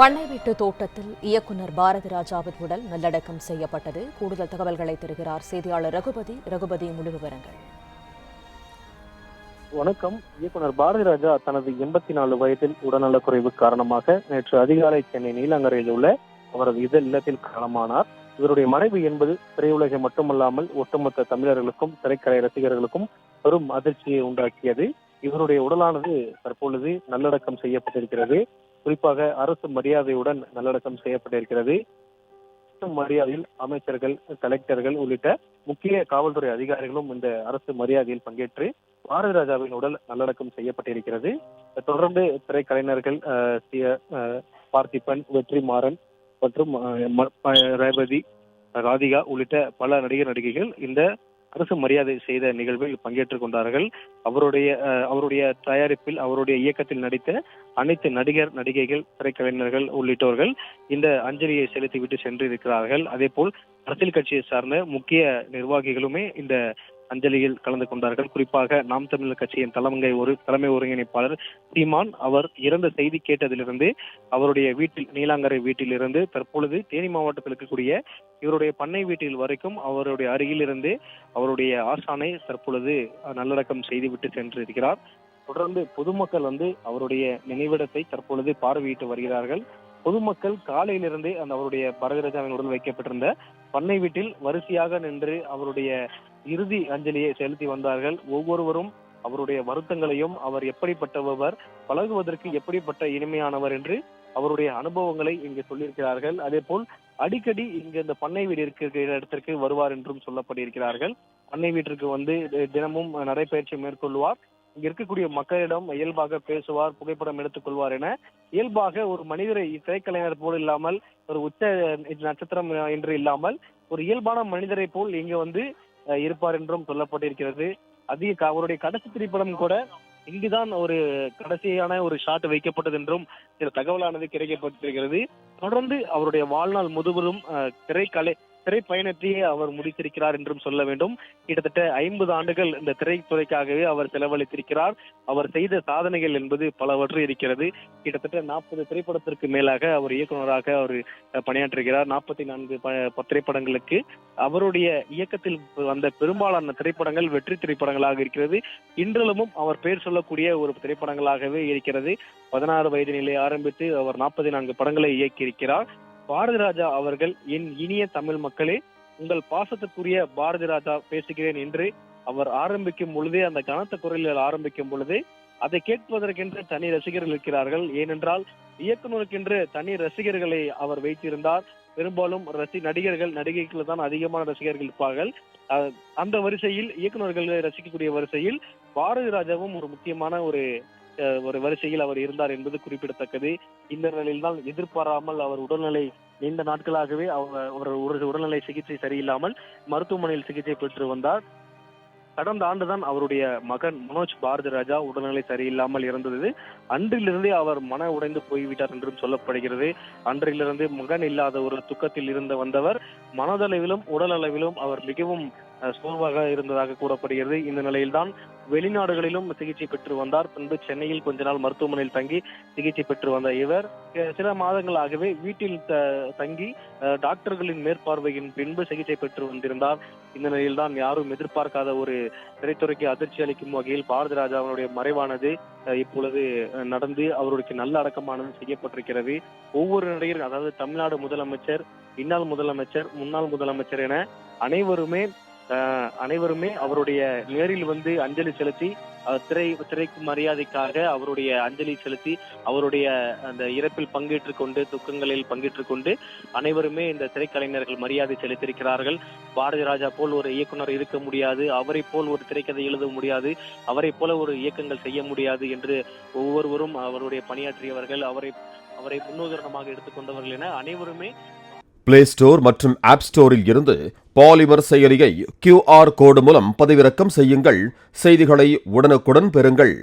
பண்ணை வீட்டு தோட்டத்தில் இயக்குநர் பாரதிராஜாவின் உடல் நல்லடக்கம் செய்யப்பட்டது. கூடுதல் தகவல்களை தருகிறார் செய்தியாளர் ரகுபதி. முழு விவரங்கள். வணக்கம். இயக்குநர் பாரதிராஜா தனது 84 வயதில் உடல்நலக்குறைவு காரணமாக நேற்று அதிகாலை சென்னை நீலாங்கரையில் உள்ள அவரது இல்லத்தில் காலமானார். இவருடைய மறைவு என்பது திரையுலகை மட்டுமல்லாமல் ஒட்டுமொத்த தமிழர்களுக்கும் திரைக்கலை ரசிகர்களுக்கும் பெரும் அதிர்ச்சியை உண்டாக்கியது. இவருடைய உடலானது தற்பொழுது நல்லடக்கம் செய்யப்பட்டிருக்கிறது. குறிப்பாக அரசு மரியாதையுடன் நல்லடக்கம் செய்யப்பட்டிருக்கிறது. மரியாதையில் அமைச்சர்கள், கலெக்டர்கள் உள்ளிட்ட முக்கிய காவல்துறை அதிகாரிகளும் இந்த அரசு மரியாதையில் பங்கேற்று பாரதிராஜாவின் உடல் நல்லடக்கம் செய்யப்பட்டிருக்கிறது. தொடர்ந்து திரைக்கலைஞர்கள் பார்த்திபன், வெற்றிமாறன் மற்றும் ரேவதி, ராதிகா உள்ளிட்ட பல நடிகர் நடிகைகள் இந்த அரசு மரியாதை செய்த நிகழ்வில் பங்கேற்றுக் கொண்டார்கள். அவருடைய தயாரிப்பில், அவருடைய இயக்கத்தில் நடித்த அனைத்து நடிகர் நடிகைகள், திரைக்கலைஞர்கள் உள்ளிட்டோர்கள் இந்த அஞ்சலியை செலுத்திவிட்டு சென்று இருக்கிறார்கள். அதே போல் அரசியல் கட்சியை சார்ந்த முக்கிய நிர்வாகிகளுமே இந்த அஞ்சலியில் கலந்து கொண்டார்கள். குறிப்பாக நாம் தமிழர் கட்சியின் தலைமை ஒருங்கிணைப்பாளர் சீமான், அவர் இறந்த செய்தி கேட்டதிலிருந்து அவருடைய வீட்டில், நீலாங்கரை வீட்டிலிருந்து தற்பொழுது தேனி மாவட்டத்தில் இருக்கக்கூடிய இவருடைய பண்ணை வீட்டில் வரைக்கும் அவருடைய அருகில் இருந்து அவருடைய ஆசானை தற்பொழுது நல்லடக்கம் செய்துவிட்டு சென்றிருக்கிறார். தொடர்ந்து பொதுமக்கள் அவருடைய நினைவிடத்தை தற்பொழுது பார்வையிட்டு வருகிறார்கள். பொதுமக்கள் காலையிலிருந்தே அவருடைய பாரதிராஜாவின் உடல் வைக்கப்பட்டிருந்த பண்ணை வீட்டில் வரிசையாக நின்று அவருடைய இறுதி அஞ்சலியை செலுத்தி வந்தார்கள். ஒவ்வொருவரும் அவருடைய வருத்தங்களையும், அவர் எப்படிப்பட்டவர், பழகுவதற்கு எப்படிப்பட்ட இனிமையானவர் என்று அவருடைய அனுபவங்களை இங்கு சொல்லியிருக்கிறார்கள். அதே போல் அடிக்கடி இங்கு இந்த பண்ணை வீடு இருக்கிற இடத்திற்கு வருவார் என்றும் சொல்லப்பட்டிருக்கிறார்கள். பண்ணை வீட்டிற்கு தினமும் நடைபயிற்சி மேற்கொள்வார். இங்க இருக்கக்கூடிய மக்களிடம் இயல்பாக பேசுவார், புகைப்படம் எடுத்துக் கொள்வார் என இயல்பாக ஒரு மனிதரை திரைக்கலைஞர் போல் இல்லாமல், ஒரு உச்ச நட்சத்திரம் என்று இல்லாமல் ஒரு இயல்பான மனிதரை போல் இங்கு இருப்பார் என்றும் சொல்லப்பட்டிருக்கிறது. அவருடைய கடைசி திரைப்படம் கூட இங்குதான் ஒரு கடைசியான ஒரு ஷாட் வைக்கப்பட்டது என்றும் சில தகவலானது கிடைக்கப்பட்டிருக்கிறது. தொடர்ந்து அவருடைய வாழ்நாள் முழுவதும் திரைப்பயணத்தையே அவர் முடித்திருக்கிறார் என்றும் சொல்ல வேண்டும். கிட்டத்தட்ட 50 ஆண்டுகள் இந்த திரைத்துறைக்காகவே அவர் செலவழித்திருக்கிறார். அவர் செய்த சாதனைகள் என்பது பலவற்று இருக்கிறது. கிட்டத்தட்ட 40 திரைப்படத்திற்கு மேலாக அவர் இயக்குநராக அவர் பணியாற்றுகிறார். 44 திரைப்படங்களுக்கு அவருடைய இயக்கத்தில் வந்த பெரும்பாலான திரைப்படங்கள் வெற்றி திரைப்படங்களாக இருக்கிறது. இன்றளவும் அவர் பெயர் சொல்லக்கூடிய ஒரு திரைப்படங்களாகவே இருக்கிறது. 16 வயதினிலே ஆரம்பித்து அவர் 44 படங்களை இயக்கியிருக்கிறார். பாரதிராஜா அவர்கள், என் இனிய தமிழ் மக்களே, உங்கள் பாசத்துக்குரிய பாரதிராஜா பேசுகிறேன் என்று அவர் ஆரம்பிக்கும் பொழுதே, அந்த கனத்த குரலில் ஆரம்பிக்கும் பொழுது அதை கேட்பதற்கென்று தனி ரசிகர்கள் இருக்கிறார்கள். ஏனென்றால் இயக்குநருக்கென்று தனி ரசிகர்களை அவர் வைத்திருந்தார். பெரும்பாலும் நடிகர்கள், நடிகைகள் தான் அதிகமான ரசிகர்கள் இருப்பார்கள். அந்த வரிசையில், இயக்குநர்களை ரசிக்கக்கூடிய வரிசையில் பாரதிராஜாவும் ஒரு முக்கியமான ஒரு வரிசையில் அவர் இருந்தார் என்பது குறிப்பிடத்தக்கது. இந்த நிலையில்தான் எதிர்பாராமல் அவர் உடல்நிலை நீண்ட நாட்களாகவே அவர் உடல்நிலை சிகிச்சை சரியில்லாமல் மருத்துவமனையில் சிகிச்சை பெற்று வந்தார். கடந்த ஆண்டுதான் அவருடைய மகன் மனோஜ் பாரதிராஜா உடல்நிலை சரியில்லாமல் இருந்தது. அன்றிலிருந்தே அவர் மன உடைந்து போய்விட்டார் என்றும் சொல்லப்படுகிறது. அன்றிலிருந்து மகன் இல்லாத ஒரு துக்கத்தில் வந்தவர் மனதளவிலும் உடல் அளவிலும் அவர் மிகவும் சோர்வாக இருந்ததாக கூறப்படுகிறது. இந்த நிலையில்தான் வெளிநாடுகளிலும் சிகிச்சை பெற்று வந்தார். பின்பு சென்னையில் கொஞ்ச நாள் மருத்துவமனையில் தங்கி சிகிச்சை பெற்று வந்த இவர் சில மாதங்களாகவே வீட்டில் தங்கி டாக்டர்களின் மேற்பார்வையின் பின்பு சிகிச்சை பெற்று வந்திருந்தார். இந்த நிலையில்தான் யாரும் எதிர்பார்க்காத ஒரு திரைத்துறைக்கு அதிர்ச்சி அளிக்கும் வகையில் பாரதிராஜாவுடைய மறைவானது இப்பொழுது நடந்து அவருக்கு நல்ல அடக்கமானது செய்யப்பட்டிருக்கிறது. ஒவ்வொரு நடிகர், அதாவது தமிழ்நாடு முதலமைச்சர், இந்நாள் முதலமைச்சர், முன்னாள் முதலமைச்சர் என அனைவருமே அவருடைய நேரில் அஞ்சலி செலுத்தி, திரைக்கு மரியாதைக்காக அவருடைய அஞ்சலி செலுத்தி, அவருடைய அந்த இறப்பில் பங்கேற்றுக் கொண்டு, துக்கங்களில் பங்கேற்றுக் கொண்டு அனைவருமே இந்த திரைக்கலைஞர்கள் மரியாதை செலுத்தியிருக்கிறார்கள். பாரதிராஜா போல் ஒரு இயக்குனர் இருக்க முடியாது, அவரை போல் ஒரு திரைக்கதை எழுத முடியாது, அவரை போல ஒரு இயக்கங்கள் செய்ய முடியாது என்று ஒவ்வொருவரும் அவருடைய பணியாற்றியவர்கள், அவரை முன்னுதாரணமாக எடுத்துக்கொண்டவர்கள் என அனைவருமே பிளே ஸ்டோர் மற்றும் ஆப் ஸ்டோரில் இருந்து பாலிமர் செயலியை QR கோடு மூலம் பதிவிறக்கம் செய்யுங்கள். செய்திகளை உடனுக்குடன் பெறுங்கள்.